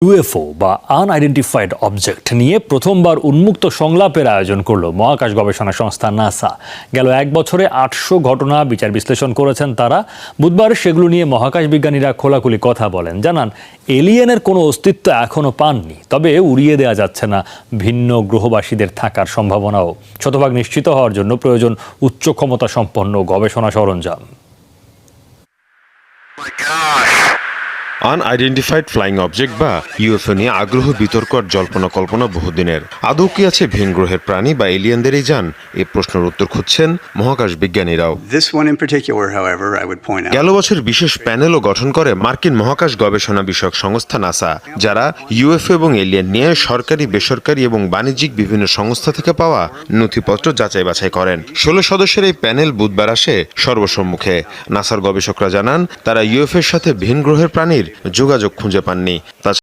UFO বা unidentified object নিয়ে প্রথমবার উন্মুক্ত সংলাপের আয়োজন করল মহাকাশ গবেষণা সংস্থা নাসা। গেল এক বছরে ৮০০ ঘটনা বিচার বিশ্লেষণ করেছেন তারা। বুধবার সেগুলো নিয়ে মহাকাশ বিজ্ঞানীরা খোলাখুলি কথা বলেন, জানান এলিয়েনের কোনো অস্তিত্ব এখনও পাননি, তবে উড়িয়ে দেওয়া যাচ্ছে না ভিন্ন গ্রহবাসীদের থাকার সম্ভাবনাও। শতভাগ নিশ্চিত হওয়ার জন্য প্রয়োজন উচ্চ ক্ষমতা সম্পন্ন গবেষণা সরঞ্জাম। আনআইডেন্টিফাইড ফ্লাইং অবজেক্ট বা ইউএফও নিয়ে আগ্রহ, বিতর্ক আর জল্পনা কল্পনা বহুদিনের। আদৌ কি আছে ভিন গ্রহের প্রাণী বা এলিয়েনদেরই যান? এই প্রশ্নের উত্তর খুঁজছেন মহাকাশ বিজ্ঞানীরাও। গেল বছর বিশেষ প্যানেলও গঠন করে মার্কিন মহাকাশ গবেষণা বিষয়ক সংস্থা নাসা, যারা ইউএফও এবং এলিয়েন নিয়ে সরকারি, বেসরকারি এবং বাণিজ্যিক বিভিন্ন সংস্থা থেকে পাওয়া নথিপত্র যাচাই বাছাই করেন। ১৬ সদস্যের এই প্যানেল বুধবার আসে সর্বসম্মুখে। নাসার গবেষকরা জানান, তারা ইউএফও এর সাথে ভিন গ্রহের প্রাণীর যোগাযোগ খুঁজে পাননি।